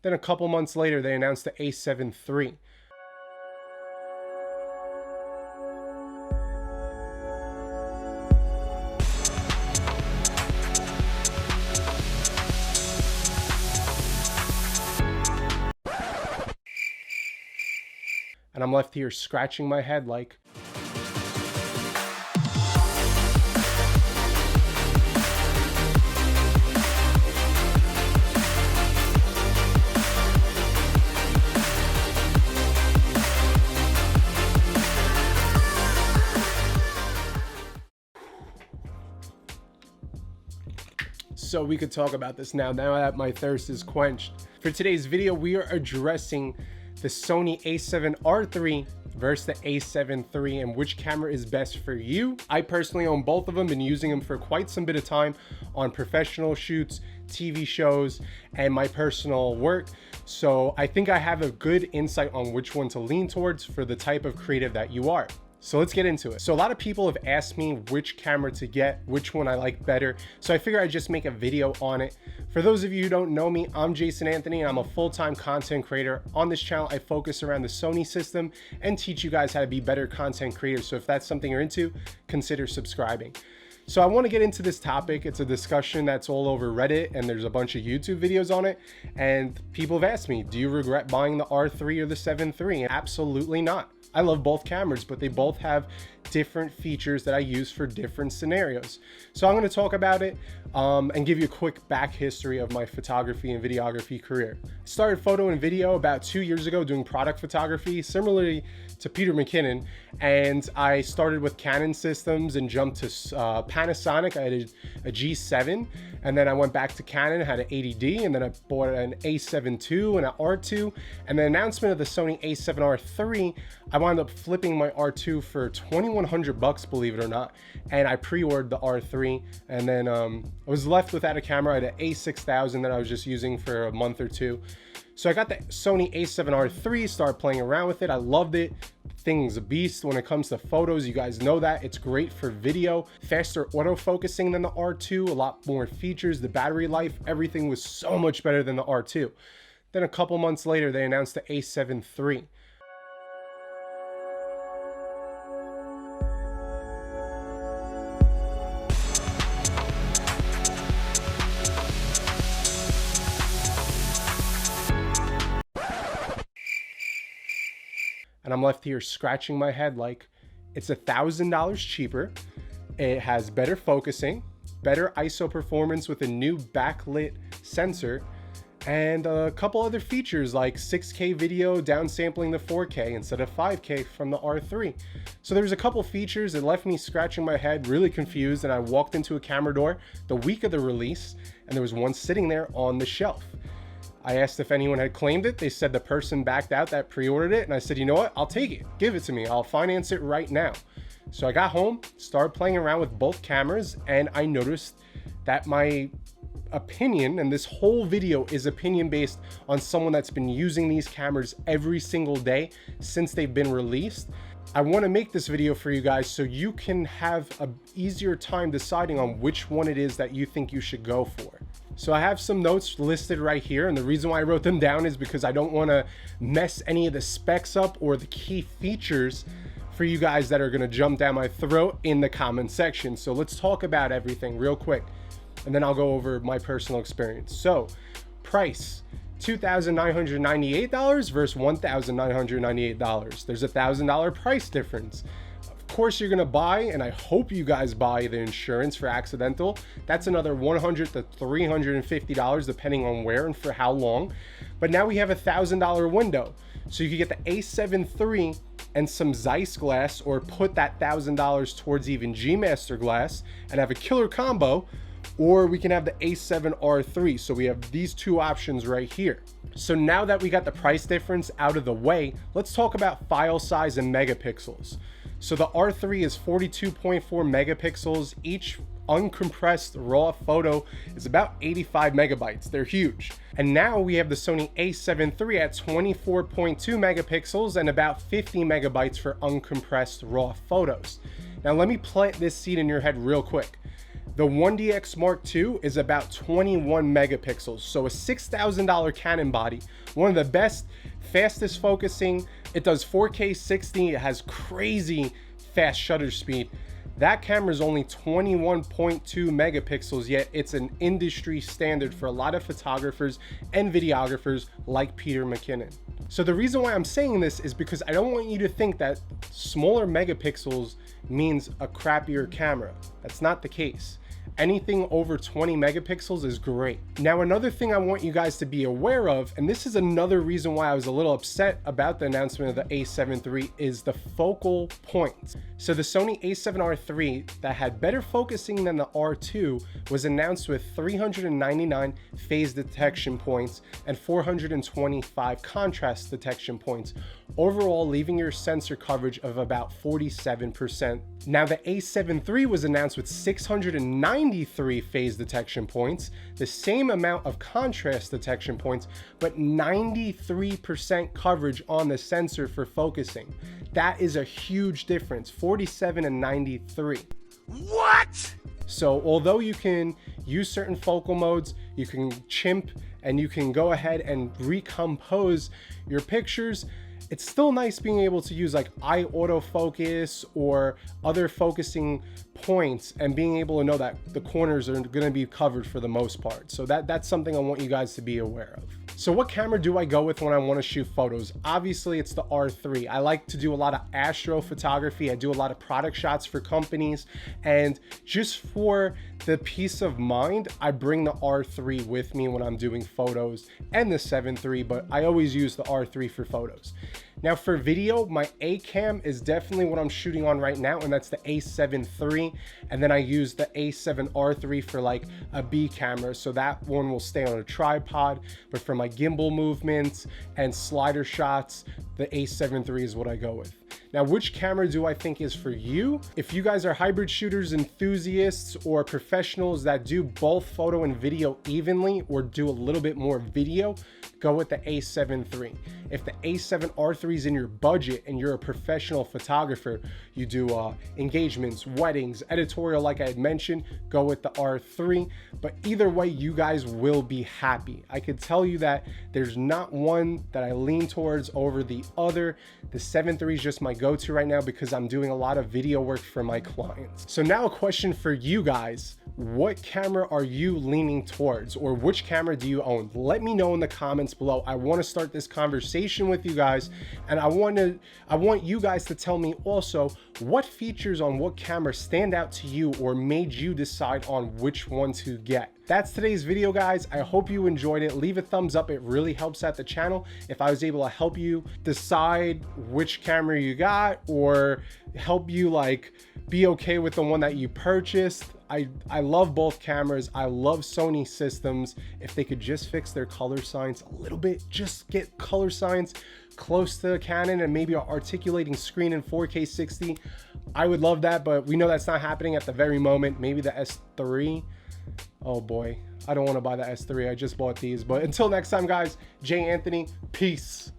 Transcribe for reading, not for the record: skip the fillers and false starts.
Then a couple months later, they announced the A7 III. And I'm left here scratching my head like, so we could talk about this now that my thirst is quenched. For today's video, we are addressing the Sony A7R III versus the A7 III and which camera is best for you. I personally own both of them, been using them for quite some bit of time on professional shoots, TV shows, and my personal work. So I think I have a good insight on which one to lean towards for the type of creative that you are. So let's get into it. So a lot of people have asked me which camera to get, which one I like better. So I figured I'd just make a video on it. For those of you who don't know me, I'm Jason Anthony and I'm a full-time content creator. On this channel, I focus around the Sony system and teach you guys how to be better content creators. So if that's something you're into, consider subscribing. So I want to get into this topic. It's a discussion that's all over Reddit and there's a bunch of YouTube videos on it. And people have asked me, do you regret buying the R3 or the 7 III? Absolutely not. I love both cameras, but they both have different features that I use for different scenarios. So I'm going to talk about it and give you a quick back history of my photography and videography career. I started photo and video about 2 years ago doing product photography, similarly to Peter McKinnon, and I started with Canon systems and jumped to Panasonic. I had a G7, and then I went back to Canon, had an 80D, and then I bought an A7 II and an R2, and the announcement of the Sony A7R III, I wound up flipping my R2 for $2,100, believe it or not, and I pre-ordered the R3, and then I was left without a camera. I had an A6000 that I was just using for a month or two. So I got the Sony A7R III, started playing around with it. I loved it. Thing's a beast when it comes to photos. You guys know that. It's great for video. Faster autofocusing than the R2, a lot more features, the battery life, everything was so much better than the R2. Then a couple months later, they announced the A7 III. And I'm left here scratching my head like, it's $1,000 cheaper. It has better focusing, better ISO performance with a new backlit sensor, and a couple other features like 6K video downsampling to 4K instead of 5K from the R3. So there's a couple features that left me scratching my head, really confused, and I walked into a camera door the week of the release, and there was one sitting there on the shelf. I asked if anyone had claimed it. They said the person backed out that pre-ordered it. And I said, you know what? I'll take it. Give it to me. I'll finance it right now. So I got home, started playing around with both cameras, and I noticed that my opinion, and this whole video is opinion based on someone that's been using these cameras every single day since they've been released. I want to make this video for you guys so you can have an easier time deciding on which one it is that you think you should go for. So I have some notes listed right here, and the reason why I wrote them down is because I don't want to mess any of the specs up or the key features for you guys that are going to jump down my throat in the comment section. So let's talk about everything real quick, and then I'll go over my personal experience. So price, $2,998 versus $1,998. There's a $1,000 price difference. Of course you're gonna buy, and I hope you guys buy the insurance for accidental. That's another $100 to $350 depending on where and for how long. But now we have a $1,000 window. So you can get the A7 III and some Zeiss glass, or put that $1,000 towards even G Master glass and have a killer combo, or we can have the A7R III. So we have these two options right here. So now that we got the price difference out of the way, let's talk about file size and megapixels. So the R3 is 42.4 megapixels. Each uncompressed raw photo is about 85 megabytes. They're huge. And now we have the Sony A7 III at 24.2 megapixels and about 50 megabytes for uncompressed raw photos. Now let me plant this seed in your head real quick. The 1DX Mark II is about 21 megapixels, so a $6,000 Canon body, one of the best, fastest focusing. It does 4K 60, it has crazy fast shutter speed. That camera is only 21.2 megapixels, yet it's an industry standard for a lot of photographers and videographers like Peter McKinnon. So the reason why I'm saying this is because I don't want you to think that smaller megapixels means a crappier camera. That's not the case. Anything over 20 megapixels is great. Now, another thing I want you guys to be aware of, and this is another reason why I was a little upset about the announcement of the A7 III, is the focal points. So the Sony A7R III that had better focusing than the R2 was announced with 399 phase detection points and 425 contrast detection points, overall leaving your sensor coverage of about 47%. Now the A7 III was announced with 693 phase detection points, the same amount of contrast detection points, but 93% coverage on the sensor for focusing. That is a huge difference, 47 and 93. What? So although you can use certain focal modes, you can chimp and you can go ahead and recompose your pictures, it's still nice being able to use like eye autofocus or other focusing points and being able to know that the corners are going to be covered for the most part. So that's something I want you guys to be aware of. So what camera do I go with when I want to shoot photos? Obviously it's the R3. I like to do a lot of astrophotography. I do a lot of product shots for companies, and just for the peace of mind, I bring the R3 with me when I'm doing photos, and the A7 III, but I always use the R3 for photos. Now for video, my A cam is definitely what I'm shooting on right now, and that's the A7 III. And then I use the A7R III for like a B camera, so that one will stay on a tripod. But for my gimbal movements and slider shots, the A7 III is what I go with. Now, which camera do I think is for you? If you guys are hybrid shooters, enthusiasts, or professionals that do both photo and video evenly, or do a little bit more video, go with the A7 III. If the A7R III is in your budget and you're a professional photographer, you do engagements, weddings, editorial like I had mentioned, go with the R3. But either way, you guys will be happy. I could tell you that there's not one that I lean towards over the other. The A7 III is just my go-to right now because I'm doing a lot of video work for my clients. So now a question for you guys. What camera are you leaning towards, or which camera do you own? Let me know in the comments below. I want to start this conversation with you guys, and I want you guys to tell me also what features on what camera stand out to you or made you decide on which one to get. That's today's video, guys. I hope you enjoyed it. Leave a thumbs up. It really helps out the channel. If I was able to help you decide which camera you got, or help you like be okay with the one that you purchased, I love both cameras. I love Sony systems. If they could just fix their color science a little bit, just get color science close to Canon and maybe an articulating screen in 4K 60, I would love that, but we know that's not happening at the very moment. Maybe the S3. Oh boy, I don't want to buy the S3. I just bought these. But until next time, guys, Jay Anthony, peace.